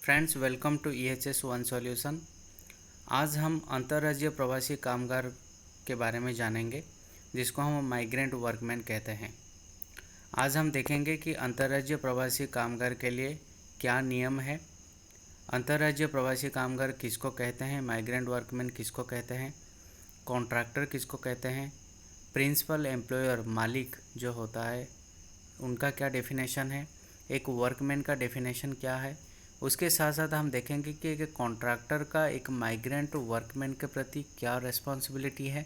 Friends, welcome to EHS one solution. आज हम अंतर्राज्यीय प्रवासी कामगार के बारे में जानेंगे, जिसको हम माइग्रेंट वर्कमैन कहते हैं। आज हम देखेंगे कि अंतर्राज्यीय प्रवासी कामगार के लिए क्या नियम है, अंतर्राज्यीय प्रवासी कामगार किसको कहते हैं, माइग्रेंट वर्कमैन किसको कहते हैं, कॉन्ट्रैक्टर किसको कहते हैं, प्रिंसिपल एम्प्लॉयर मालिक जो होता है उनका क्या डेफिनेशन है, एक वर्कमैन का डेफिनेशन क्या है। उसके साथ साथ हम देखेंगे कि एक कॉन्ट्रैक्टर का एक माइग्रेंट वर्कमैन के प्रति क्या रिस्पॉन्सिबिलिटी है,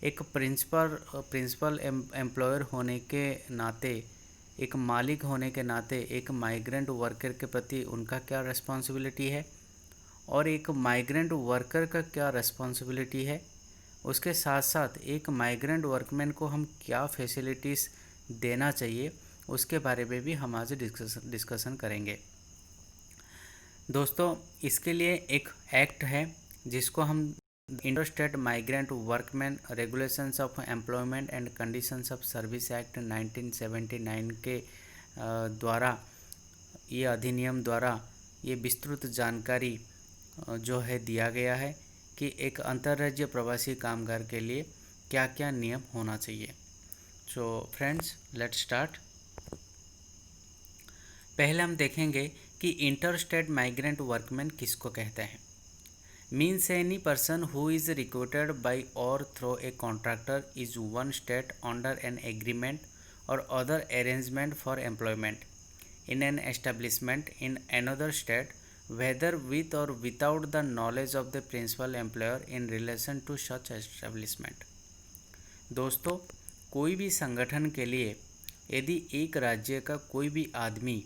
एक प्रिंसिपल एम्प्लॉयर होने के नाते, एक मालिक होने के नाते एक माइग्रेंट वर्कर के प्रति उनका क्या रिस्पॉन्सिबिलिटी है, और एक माइग्रेंट वर्कर का क्या रिस्पॉन्सिबिलिटी है। उसके साथ साथ एक माइग्रेंट वर्कमैन को हम क्या फैसिलिटीज़ देना चाहिए, उसके बारे में भी हम आज डिस्कशन करेंगे। दोस्तों, इसके लिए एक एक्ट है जिसको हम interstate migrant workman regulations of employment and conditions of service act 1979 के द्वारा, ये अधिनियम द्वारा ये विस्तृत जानकारी जो है दिया गया है कि एक अंतर्राज्यीय प्रवासी कामगार के लिए क्या क्या नियम होना चाहिए। So friends, let's start. पहले हम देखेंगे कि इंटरस्टेट माइग्रेंट वर्कमैन किसको कहते हैं। Means any person who is recruited by or through a contractor is one state under an agreement or other arrangement for employment in an establishment in another state, whether with or without the knowledge of the principal employer in relation to such establishment। दोस्तों, कोई भी संगठन के लिए यदि एक राज्य का कोई भी आदमी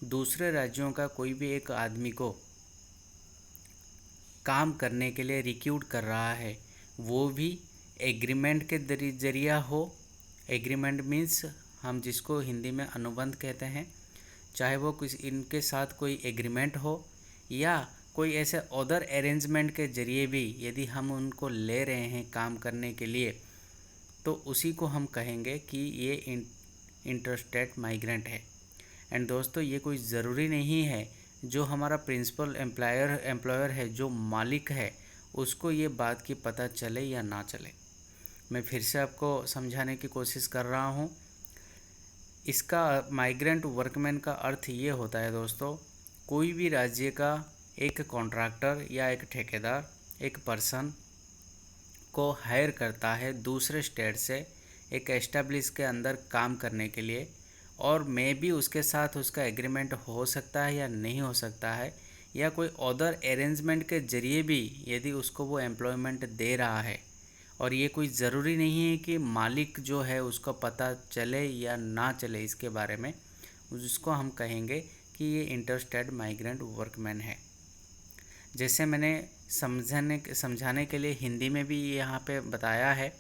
दूसरे राज्यों का कोई भी एक आदमी को काम करने के लिए रिक्रूट कर रहा है, वो भी एग्रीमेंट के जरिया हो। एग्रीमेंट मीन्स हम जिसको हिंदी में अनुबंध कहते हैं, चाहे वो कुछ इनके साथ कोई एग्रीमेंट हो या कोई ऐसे अदर अरेंजमेंट के ज़रिए भी यदि हम उनको ले रहे हैं काम करने के लिए, तो उसी को हम कहेंगे कि ये इंटरस्टेट माइग्रेंट है। एंड दोस्तों, ये कोई ज़रूरी नहीं है जो हमारा प्रिंसिपल एम्प्लॉयर है, जो मालिक है, उसको ये बात की पता चले या ना चले। मैं फिर से आपको समझाने की कोशिश कर रहा हूँ। इसका माइग्रेंट वर्कमैन का अर्थ ये होता है दोस्तों, कोई भी राज्य का एक कॉन्ट्रैक्टर या एक ठेकेदार एक पर्सन को हायर करता है दूसरे स्टेट से एक एस्टेब्लिश के अंदर काम करने के लिए, और मे भी उसके साथ उसका एग्रीमेंट हो सकता है या नहीं हो सकता है, या कोई अदर अरेंजमेंट के ज़रिए भी यदि उसको वो एम्प्लॉयमेंट दे रहा है, और ये कोई ज़रूरी नहीं है कि मालिक जो है उसको पता चले या ना चले इसके बारे में, उसको हम कहेंगे कि ये इंटरस्टेट माइग्रेंट वर्कमैन है। जैसे मैंने समझाने के लिए हिंदी में भी यहाँ पे बताया है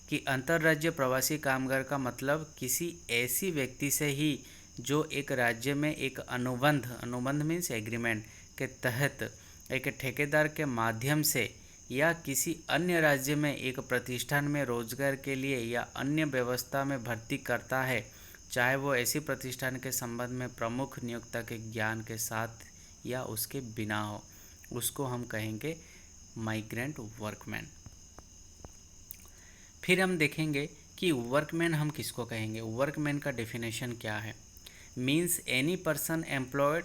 कि अंतर्राज्यीय प्रवासी कामगार का मतलब किसी ऐसी व्यक्ति से ही जो एक राज्य में एक अनुबंध मीन्स एग्रीमेंट के तहत एक ठेकेदार के माध्यम से या किसी अन्य राज्य में एक प्रतिष्ठान में रोजगार के लिए या अन्य व्यवस्था में भर्ती करता है, चाहे वो ऐसी प्रतिष्ठान के संबंध में प्रमुख नियोक्ता के ज्ञान के साथ या उसके बिना हो, उसको हम कहेंगे माइग्रेंट वर्कमैन। फिर हम देखेंगे कि वर्कमैन हम किसको कहेंगे। वर्कमैन का डेफिनेशन क्या है। Means any person employed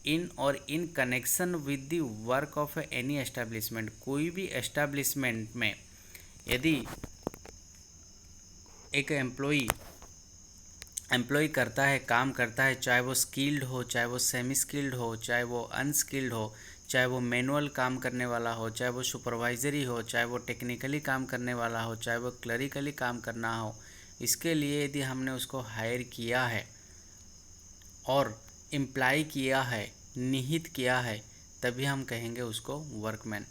in or in connection with the work of any establishment. कोई भी एस्टेब्लिशमेंट में यदि एक एम्प्लॉय करता है, काम करता है, चाहे वो स्किल्ड हो, चाहे वो सेमी स्किल्ड हो, चाहे वो अनस्किल्ड हो, चाहे वो मैनुअल काम करने वाला हो, चाहे वो सुपरवाइजरी हो, चाहे वो टेक्निकली काम करने वाला हो, चाहे वो क्लरिकली काम करना हो, इसके लिए यदि हमने उसको हायर किया है और इम्प्लाई किया है, निहित किया है, तभी हम कहेंगे उसको वर्कमैन।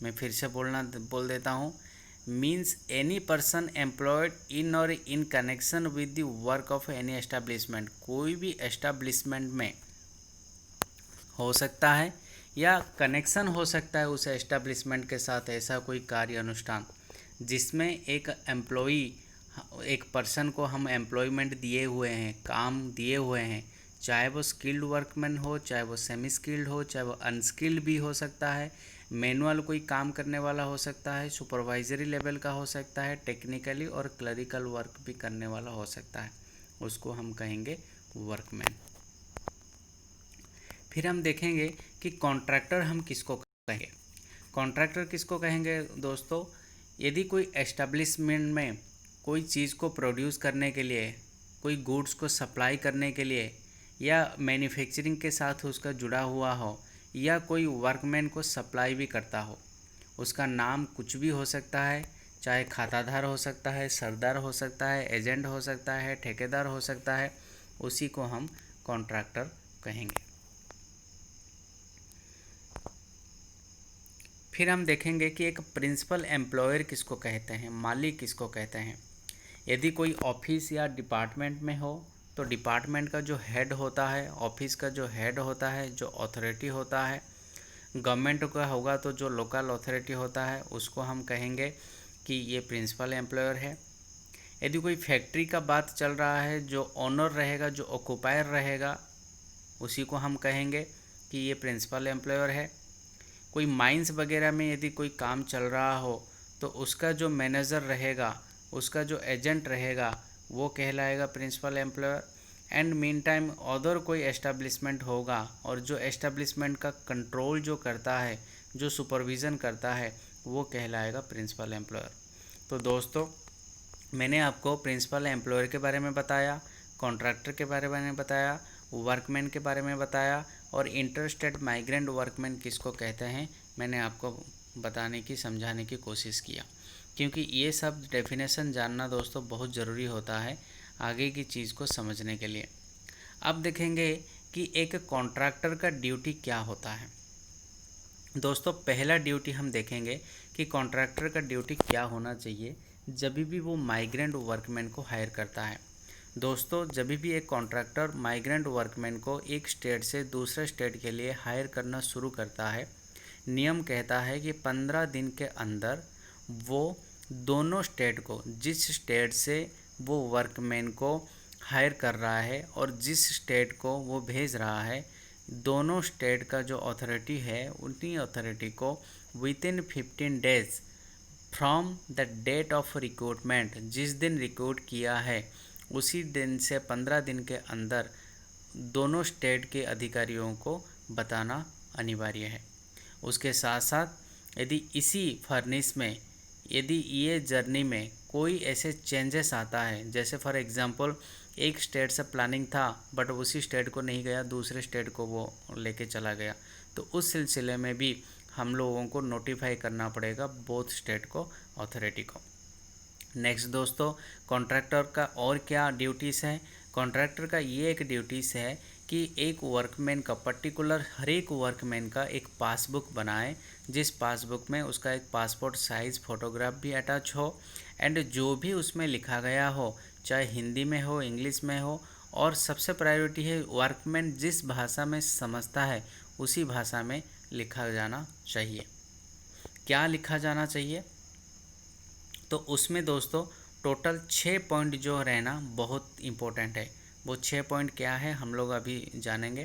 मैं फिर से बोल देता हूँ। Means any person employed in or in connection with the work of any establishment. कोई भी एस्टेब्लिशमेंट में हो सकता है या कनेक्शन हो सकता है उस एस्टेब्लिशमेंट के साथ, ऐसा कोई कार्य अनुष्ठान जिसमें एक एम्प्लॉई, एक पर्सन को हम एम्प्लॉयमेंट दिए हुए हैं, काम दिए हुए हैं, चाहे वो स्किल्ड वर्कमैन हो, चाहे वो सेमी स्किल्ड हो, चाहे वो अनस्किल्ड भी हो सकता है, मैनुअल कोई काम करने वाला हो सकता है, सुपरवाइजरी लेवल का हो सकता है, टेक्निकली और क्लरिकल वर्क भी करने वाला हो सकता है, उसको हम कहेंगे वर्कमैन। फिर हम देखेंगे कि कॉन्ट्रैक्टर हम किसको कहेंगे। कॉन्ट्रैक्टर किसको कहेंगे दोस्तों, यदि कोई एस्टेब्लिशमेंट में कोई चीज़ को प्रोड्यूस करने के लिए, कोई गुड्स को सप्लाई करने के लिए, या मैन्युफैक्चरिंग के साथ उसका जुड़ा हुआ हो, या कोई वर्कमैन को सप्लाई भी करता हो, उसका नाम कुछ भी हो सकता है, चाहे खाताधार हो सकता है, सरदार हो सकता है, एजेंट हो सकता है, ठेकेदार हो सकता है, उसी को हम कॉन्ट्रैक्टर कहेंगे। फिर हम देखेंगे कि एक प्रिंसिपल एम्प्लॉयर किसको कहते हैं, मालिक किसको कहते हैं। यदि कोई ऑफिस या डिपार्टमेंट में हो तो डिपार्टमेंट का जो हेड होता है, ऑफिस का जो हेड होता है, जो अथॉरिटी होता है, गवर्नमेंट का होगा तो जो लोकल अथॉरिटी होता है, उसको हम कहेंगे कि ये प्रिंसिपल एम्प्लॉयर है। यदि कोई फैक्ट्री का बात चल रहा है, जो ओनर रहेगा, जो ऑक्यूपायर रहेगा, उसी को हम कहेंगे कि ये प्रिंसिपल एम्प्लॉयर है। कोई माइंस वगैरह में यदि कोई काम चल रहा हो तो उसका जो मैनेजर रहेगा, उसका जो एजेंट रहेगा, वो कहलाएगा principal employer. And mean time other कोई एस्टेब्लिशमेंट होगा और जो एस्टेब्लिशमेंट का कंट्रोल जो करता है, जो सुपरविज़न करता है, वो कहलाएगा प्रिंसिपल एम्प्लॉयर। तो दोस्तों, मैंने आपको प्रिंसिपल एम्प्लॉयर के बारे में बताया, कॉन्ट्रैक्टर के बारे में बताया, वर्कमैन के बारे में बताया, और इंटरस्टेट माइग्रेंट वर्कमैन किसको कहते हैं मैंने आपको बताने की, समझाने की कोशिश किया, क्योंकि ये सब डेफिनेशन जानना दोस्तों बहुत ज़रूरी होता है आगे की चीज़ को समझने के लिए। अब देखेंगे कि एक कॉन्ट्रैक्टर का ड्यूटी क्या होता है। दोस्तों, पहला ड्यूटी हम देखेंगे कि कॉन्ट्रैक्टर का ड्यूटी क्या होना चाहिए जब भी वो माइग्रेंट वर्कमैन को हायर करता है। दोस्तों, जब भी एक कॉन्ट्रैक्टर माइग्रेंट वर्कमैन को एक स्टेट से दूसरे स्टेट के लिए हायर करना शुरू करता है, नियम कहता है कि 15 दिन के अंदर वो दोनों स्टेट को, जिस स्टेट से वो वर्कमैन को हायर कर रहा है और जिस स्टेट को वो भेज रहा है, दोनों स्टेट का जो अथॉरिटी है, उन्हीं अथॉरिटी को within 15 days from the date of recruitment, जिस दिन रिक्रूट किया है उसी दिन से 15 दिन के अंदर दोनों स्टेट के अधिकारियों को बताना अनिवार्य है। उसके साथ साथ यदि इसी फर्निस में, यदि ये जर्नी में कोई ऐसे चेंजेस आता है, जैसे फॉर एग्जांपल एक स्टेट से प्लानिंग था बट उसी स्टेट को नहीं गया, दूसरे स्टेट को वो लेके चला गया, तो उस सिलसिले में भी हम लोगों को नोटिफाई करना पड़ेगा बोथ स्टेट को, अथॉरिटी को। नेक्स्ट दोस्तों, कॉन्ट्रैक्टर का और क्या ड्यूटीज़ हैं। कॉन्ट्रैक्टर का ये एक ड्यूटीज़ है कि एक वर्कमैन का, पर्टिकुलर हर एक वर्कमैन का एक पासबुक बनाए, जिस पासबुक में उसका एक पासपोर्ट साइज़ फ़ोटोग्राफ भी अटैच हो, एंड जो भी उसमें लिखा गया हो, चाहे हिंदी में हो, इंग्लिश में हो, और सबसे प्रायोरिटी है वर्कमैन जिस भाषा में समझता है उसी भाषा में लिखा जाना चाहिए। क्या लिखा जाना चाहिए, तो उसमें दोस्तों टोटल 6 पॉइंट जो रहना बहुत इम्पोर्टेंट है। वो 6 पॉइंट क्या है हम लोग अभी जानेंगे।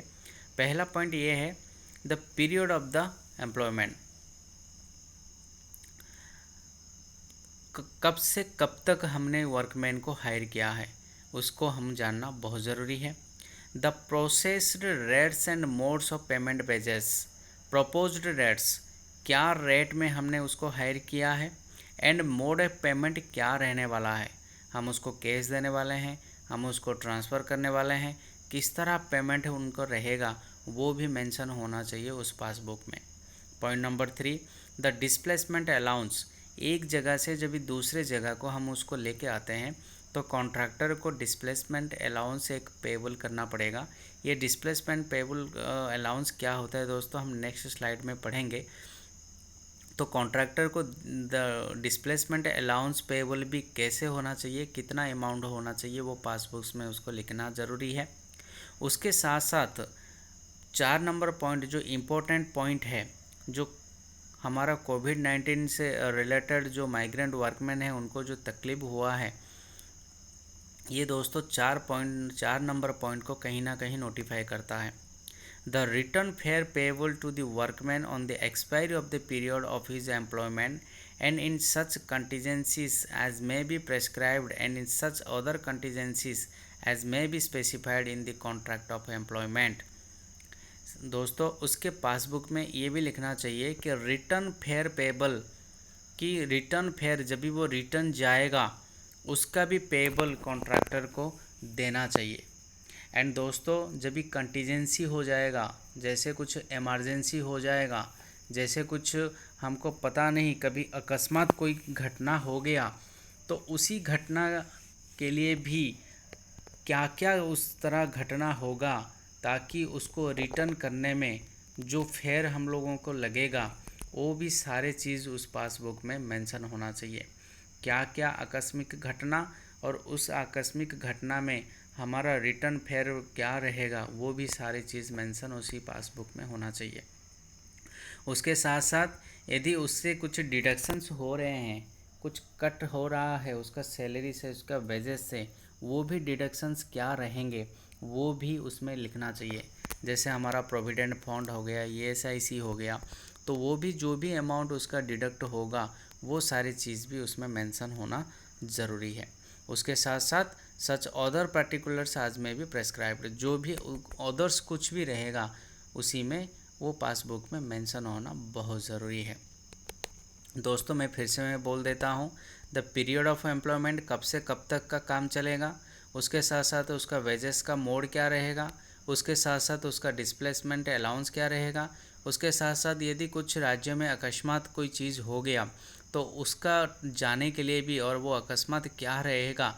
पहला पॉइंट ये है, the period of the employment, कब से कब तक हमने वर्कमैन को हायर किया है, उसको हम जानना बहुत ज़रूरी है। The processed rates and modes of payment badges, proposed rates, क्या रेट में हमने उसको हायर किया है, एंड मोड ऑफ पेमेंट क्या रहने वाला है, हम उसको कैश देने वाले हैं, हम उसको ट्रांसफ़र करने वाले हैं, किस तरह पेमेंट उनको रहेगा, वो भी मेंशन होना चाहिए उस पासबुक में। Point number 3, the displacement allowance, एक जगह से जब भी दूसरे जगह को हम उसको लेके आते हैं तो कॉन्ट्रैक्टर को डिस्प्लेसमेंट अलाउंस एक पेबल करना पड़ेगा। ये डिस्प्लेसमेंट पेबल अलाउंस क्या होता है दोस्तों, हम नेक्स्ट स्लाइड में पढ़ेंगे। तो कॉन्ट्रैक्टर को द डिस्प्लेसमेंट अलाउंस पेबल भी कैसे होना चाहिए, कितना अमाउंट होना चाहिए, वो पासबुक्स में उसको लिखना ज़रूरी है। उसके साथ साथ 4 नंबर पॉइंट जो इम्पोर्टेंट पॉइंट है, जो हमारा कोविड-19 से रिलेटेड जो माइग्रेंट वर्कमैन है उनको जो तकलीफ हुआ है, ये दोस्तों 4 नंबर पॉइंट को कहीं ना कहीं नोटिफाई करता है। The return fare payable to the workman on the expiry of the period of his employment and in such contingencies as may be prescribed and in such other contingencies as may be specified in the contract of employment। दोस्तों उसके passbook में ये भी लिखना चाहिए कि return fair payable, कि return fair जब भी वो रिटर्न जाएगा उसका भी पेबल कॉन्ट्रैक्टर को देना चाहिए। एंड दोस्तों जब भी कंटीजेंसी हो जाएगा, जैसे कुछ इमरजेंसी हो जाएगा, जैसे कुछ हमको पता नहीं कभी अकस्मात कोई घटना हो गया, तो उसी घटना के लिए भी क्या क्या उस तरह घटना होगा, ताकि उसको रिटर्न करने में जो फेयर हम लोगों को लगेगा वो भी सारे चीज़ उस पासबुक में मेंशन होना चाहिए। क्या क्या आकस्मिक घटना और उस आकस्मिक घटना में हमारा रिटर्न फेयर क्या रहेगा, वो भी सारी चीज़ मेंशन उसी पासबुक में होना चाहिए। उसके साथ साथ यदि उससे कुछ डिडक्शंस हो रहे हैं, कुछ कट हो रहा है उसका सैलरी से, उसका वेजेस से, वो भी डिडक्शंस क्या रहेंगे वो भी उसमें लिखना चाहिए। जैसे हमारा प्रोविडेंट फंड हो गया, ESIC हो गया, तो वो भी जो भी अमाउंट उसका डिडक्ट होगा वो सारी चीज़ भी उसमें मेंशन होना ज़रूरी है। उसके साथ साथ सच अदर पर्टिकुलर्स आज में भी प्रेस्क्राइब्ड, जो भी अदर्स कुछ भी रहेगा उसी में वो पासबुक में मेंशन होना बहुत ज़रूरी है। दोस्तों मैं फिर से बोल देता हूँ, द पीरियड ऑफ एम्प्लॉयमेंट कब से कब तक का काम चलेगा, उसके साथ साथ उसका वेजेस का मोड क्या रहेगा, उसके साथ साथ उसका डिस्प्लेसमेंट अलाउंस क्या रहेगा, उसके साथ साथ यदि कुछ राज्यों में अकस्मात कोई चीज़ हो गया तो उसका जाने के लिए भी और वो अकस्मात क्या रहेगा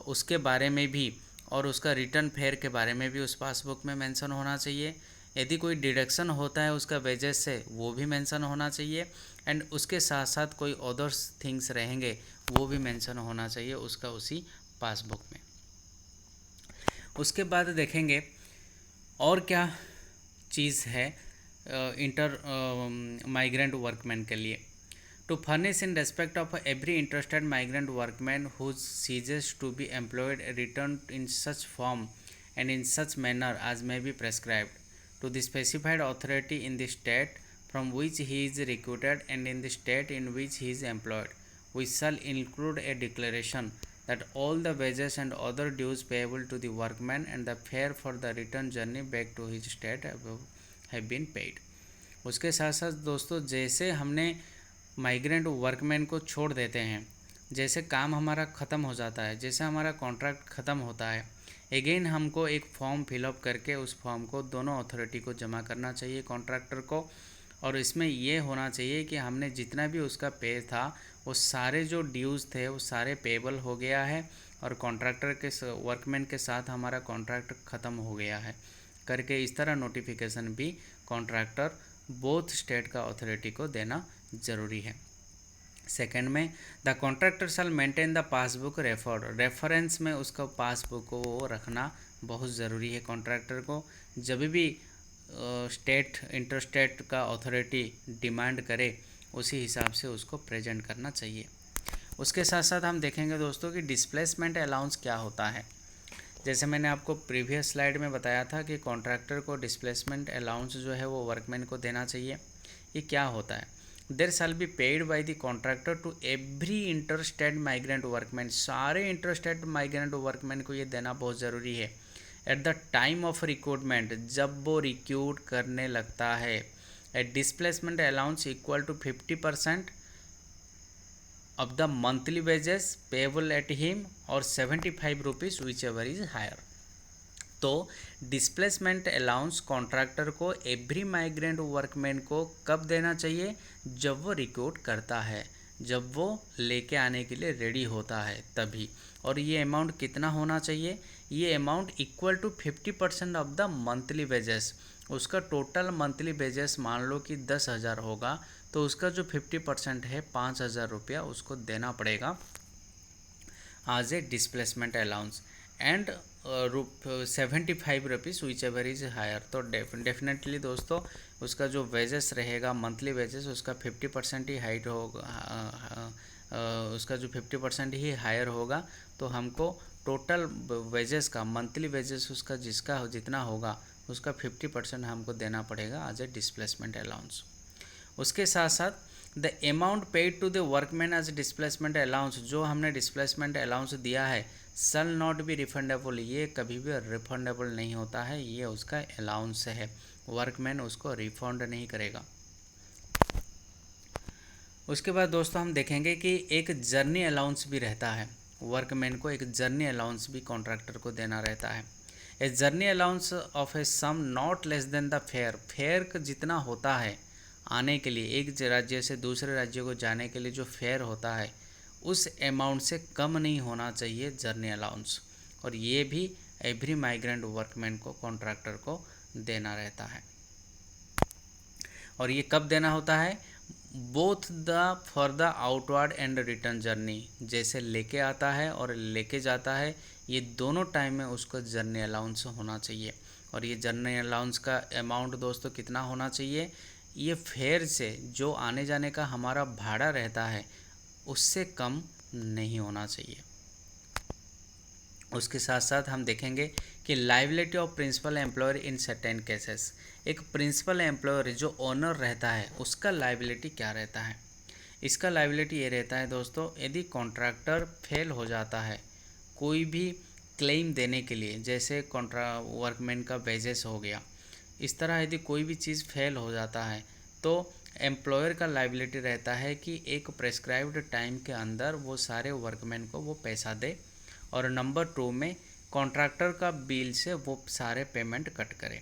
उसके बारे में भी, और उसका रिटर्न फेयर के बारे में भी उस पासबुक में मेंशन होना चाहिए। यदि कोई डिडक्शन होता है उसका वेजेस से वो भी मेंशन होना चाहिए। एंड उसके साथ साथ कोई अदर्स थिंग्स रहेंगे वो भी मेंशन होना चाहिए उसका उसी पासबुक में। उसके बाद देखेंगे और क्या चीज़ है इंटर माइग्रेंट वर्कमैन के लिए। To furnish in respect of every interested migrant workman whose ceases to be employed return in such form and in such manner as may be prescribed to the specified authority in the state from which he is recruited and in the state in which he is employed, we shall include a declaration that all the wages and other dues payable to the workman and the fare for the return journey back to his state have been paid। उसके साथ साथ दोस्तों जैसे हमने migrant workman को छोड़ देते हैं, जैसे काम हमारा ख़त्म हो जाता है, जैसे हमारा कॉन्ट्रैक्ट ख़त्म होता है, अगेन हमको एक फॉर्म फिलअप करके उस फॉर्म को दोनों अथॉरिटी को जमा करना चाहिए, कॉन्ट्रैक्टर को। और इसमें ये होना चाहिए कि हमने जितना भी उसका पे था वो सारे जो ड्यूज़ थे वो सारे पेबल हो गया है और कॉन्ट्रैक्टर के वर्कमैन के साथ हमारा कॉन्ट्रैक्ट ख़त्म हो गया है करके इस तरह नोटिफिकेशन भी कॉन्ट्रैक्टर बोथ स्टेट का अथॉरिटी को देना ज़रूरी है। सेकंड में the contractor shall maintain the passbook reference में उसका पासबुक को रखना बहुत ज़रूरी है। कॉन्ट्रैक्टर को जब भी स्टेट इंटरस्टेट का अथॉरिटी डिमांड करे उसी हिसाब से उसको प्रेजेंट करना चाहिए। उसके साथ साथ हम देखेंगे दोस्तों कि डिस्प्लेसमेंट अलाउंस क्या होता है। जैसे मैंने आपको प्रीवियस स्लाइड में बताया था कि कॉन्ट्रैक्टर को डिस्प्लेसमेंट अलाउंस जो है वो वर्कमैन को देना चाहिए। ये क्या होता है? There shall be paid by the contractor to every interstate migrant workman, सारे इंटरस्टेट माइग्रेंट वर्कमैन को ये देना बहुत ज़रूरी है। At the time of recruitment, जब वो रिक्रूट करने लगता है, at displacement allowance equal to 50% of the monthly wages payable at him और 75 rupees which ever is higher. तो डिस्प्लेसमेंट अलाउंस कॉन्ट्रैक्टर को एवरी माइग्रेंट वर्कमैन को कब देना चाहिए? जब वो रिक्रूट करता है, जब वो लेके आने के लिए रेडी होता है तभी। और ये अमाउंट कितना होना चाहिए? ये amount equal to 50% of the monthly wages. उसका टोटल मंथली वेजेस मान लो कि 10,000 होगा तो उसका जो 50% है 5,000 रुपया उसको देना पड़ेगा आज a displacement allowance. And 75 rupees which ever is higher. तो डेफिनेटली दोस्तों उसका जो वेजेस रहेगा मंथली वेजेस उसका 50% ही हाइट होगा, उसका जो 50% ही हायर होगा तो हमको टोटल वेजेस का, मंथली वेजेस उसका जिसका जितना होगा उसका 50% हमको देना पड़ेगा एज ए डिस्प्लेसमेंट अलाउंस। उसके साथ साथ the amount paid to the workman as displacement allowance, जो हमने डिस्प्लेसमेंट अलाउंस दिया है, शल नॉट बी रिफंडेबल, ये कभी भी रिफंडेबल नहीं होता है, ये उसका अलाउंस है, वर्कमैन उसको रिफंड नहीं करेगा। उसके बाद दोस्तों हम देखेंगे कि एक जर्नी अलाउंस भी रहता है, वर्कमैन को एक जर्नी अलाउंस भी कॉन्ट्रैक्टर को देना रहता है। A journey allowance of a sum not less than the fare, fare जितना होता है आने के लिए, एक राज्य से दूसरे राज्य को जाने के लिए जो फेयर होता है उस अमाउंट से कम नहीं होना चाहिए जर्नी अलाउंस, और ये भी एवरी माइग्रेंट वर्कमैन को, कॉन्ट्रैक्टर को देना रहता है। और ये कब देना होता है? Both the for the outward and return journey, जैसे लेके आता है और लेके जाता है, ये दोनों टाइम में उसको जर्नी अलाउंस होना चाहिए। और ये जर्नी अलाउंस का अमाउंट दोस्तों कितना होना चाहिए? ये फेयर से जो आने जाने का हमारा भाड़ा रहता है उससे कम नहीं होना चाहिए। उसके साथ साथ हम देखेंगे कि liability of principal employer in certain cases, एक प्रिंसिपल एम्प्लॉयर जो ओनर रहता है उसका लायबिलिटी क्या रहता है? इसका लायबिलिटी ये रहता है दोस्तों, यदि कॉन्ट्रैक्टर फेल हो जाता है कोई भी क्लेम देने के लिए, जैसे वर्कमैन का वेजेस हो गया, इस तरह यदि कोई भी चीज़ फेल हो जाता है तो एम्प्लॉयर का लायबिलिटी रहता है कि एक प्रेस्क्राइब्ड टाइम के अंदर वो सारे वर्कमैन को वो पैसा दे, और नंबर 2 में कॉन्ट्रैक्टर का बिल से वो सारे पेमेंट कट करे।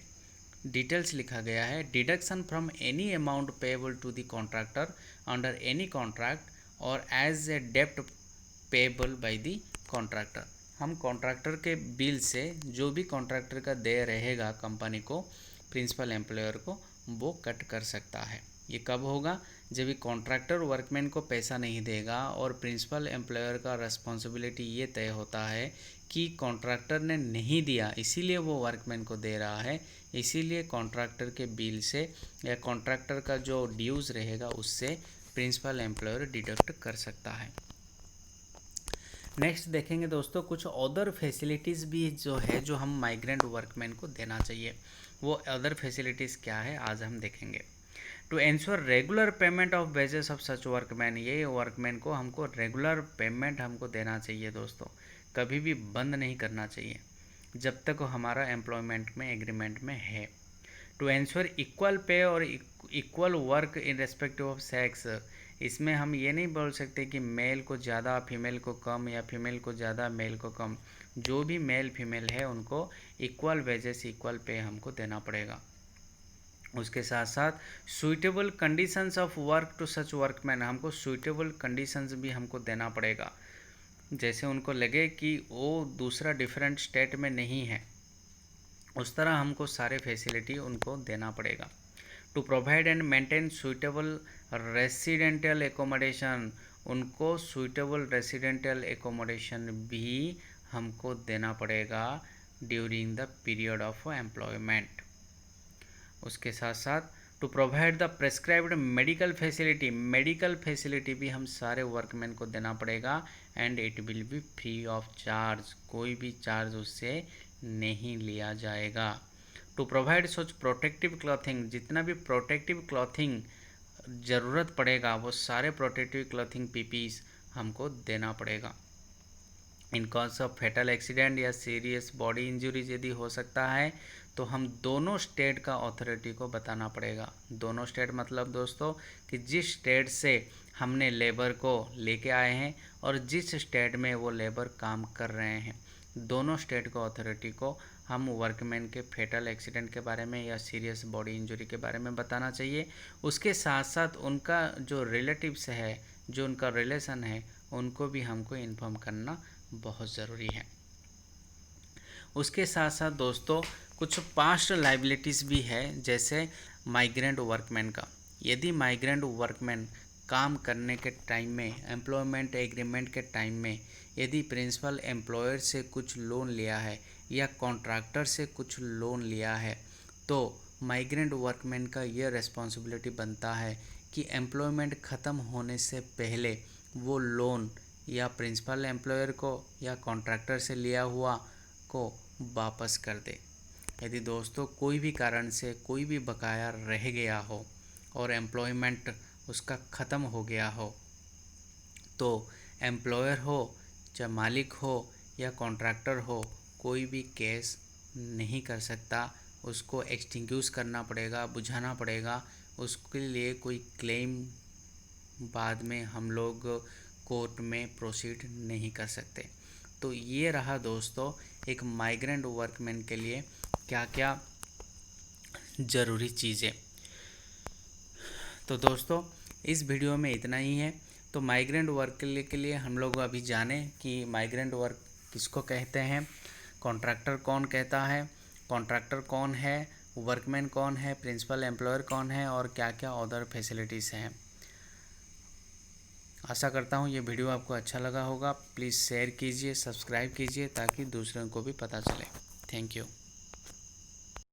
डिटेल्स लिखा गया है, deduction from any amount payable to the contractor under any contract or as a डेप्ट पेएबल बाय द कॉन्ट्रैक्टर। हम कॉन्ट्रैक्टर के बिल से जो भी कॉन्ट्रैक्टर का देय रहेगा कंपनी को, प्रिंसिपल एम्प्लॉयर को, वो कट कर सकता है। ये कब होगा? जब भी कॉन्ट्रैक्टर वर्कमैन को पैसा नहीं देगा और प्रिंसिपल एम्प्लॉयर का रिस्पॉन्सिबिलिटी ये तय होता है कि कॉन्ट्रैक्टर ने नहीं दिया इसीलिए वो वर्कमैन को दे रहा है, इसीलिए कॉन्ट्रैक्टर के बिल से या कॉन्ट्रैक्टर का जो ड्यूज़ रहेगा उससे प्रिंसिपल एम्प्लॉयर डिडक्ट कर सकता है। नेक्स्ट देखेंगे दोस्तों कुछ अदर फैसिलिटीज़ भी जो है जो हम माइग्रेंट वर्कमैन को देना चाहिए, वो अदर फैसिलिटीज़ क्या है आज हम देखेंगे। To ensure regular payment of wages of such workman, ये वर्कमैन को हमको रेगुलर पेमेंट हमको देना चाहिए दोस्तों, कभी भी बंद नहीं करना चाहिए जब तक वो हमारा एम्प्लॉयमेंट में एग्रीमेंट में है। टू एंश्योर इक्वल पे और equal work in respective of sex, इसमें हम ये नहीं बोल सकते कि मेल को ज़्यादा फीमेल को कम या फीमेल को ज़्यादा मेल को कम, जो भी मेल फीमेल है उनको इक्वल वेजेस इक्वल पे हमको देना पड़ेगा। उसके साथ साथ suitable conditions of work to such workman, हमको सूटेबल कंडीशंस भी हमको देना पड़ेगा, जैसे उनको लगे कि वो दूसरा डिफरेंट स्टेट में नहीं है उस तरह हमको सारे फैसिलिटी उनको देना पड़ेगा। To provide and maintain suitable residential accommodation, उनको सूटेबल रेसिडेंटल एकोमोडेशन भी हमको देना पड़ेगा during the period of employment. उसके साथ साथ to provide the prescribed medical facility, medical facility भी हम सारे वर्कमैन को देना पड़ेगा and it will be free of charge, कोई भी चार्ज उससे नहीं लिया जाएगा। To provide such protective clothing, जितना भी प्रोटेक्टिव क्लॉथिंग ज़रूरत पड़ेगा वो सारे प्रोटेक्टिव क्लॉथिंग पीपीज हमको देना पड़ेगा। इन कॉज ऑफ फेटल एक्सीडेंट या सीरियस बॉडी इंजरीज यदि हो सकता है तो हम दोनों स्टेट का अथॉरिटी को बताना पड़ेगा। दोनों स्टेट मतलब दोस्तों कि जिस स्टेट से हमने लेबर को लेके आए हैं और जिस स्टेट में वो लेबर काम कर रहे हैं, दोनों स्टेट को अथॉरिटी को हम वर्कमैन के फेटल एक्सीडेंट के बारे में या सीरियस बॉडी इंजरी के बारे में बताना चाहिए। उसके साथ साथ उनका जो रिलेटिव्स है, जो उनका रिलेशन है, उनको भी हमको इन्फॉर्म करना बहुत ज़रूरी है। उसके साथ साथ दोस्तों कुछ पास्ट लाइबिलिटीज़ भी है, जैसे माइग्रेंट वर्कमैन का, यदि माइग्रेंट वर्कमैन काम करने के टाइम में, एम्प्लॉयमेंट एग्रीमेंट के टाइम में यदि प्रिंसिपल एम्प्लॉयर से कुछ लोन लिया है या कॉन्ट्रैक्टर से कुछ लोन लिया है तो माइग्रेंट वर्कमैन का यह रिस्पॉन्सिबिलिटी बनता है कि एम्प्लॉयमेंट ख़त्म होने से पहले वो लोन या प्रिंसिपल एम्प्लॉयर को या कॉन्ट्रैक्टर से लिया हुआ को वापस कर दे। यदि दोस्तों कोई भी कारण से कोई भी बकाया रह गया हो और एम्प्लॉयमेंट उसका ख़त्म हो गया हो, तो एम्प्लॉयर हो चाहे मालिक हो या कॉन्ट्रैक्टर हो, कोई भी केस नहीं कर सकता। उसको एक्सटिंग्विश करना पड़ेगा, बुझाना पड़ेगा। उसके लिए कोई क्लेम बाद में हम लोग कोर्ट में प्रोसीड नहीं कर सकते। तो ये रहा दोस्तों एक माइग्रेंट वर्कमैन के लिए क्या क्या ज़रूरी चीज़ें। तो दोस्तों इस वीडियो में इतना ही है। तो माइग्रेंट वर्क के लिए हम लोग अभी जानें कि माइग्रेंट वर्क किसको कहते हैं, कॉन्ट्रैक्टर कौन कहता है, कॉन्ट्रैक्टर कौन है, वर्कमैन कौन है, प्रिंसिपल एम्प्लॉयर कौन है और क्या क्या अदर फैसिलिटीज़ हैं। आशा करता हूँ ये वीडियो आपको अच्छा लगा होगा। प्लीज़ शेयर कीजिए, सब्सक्राइब कीजिए ताकि दूसरों को भी पता चले। Thank you.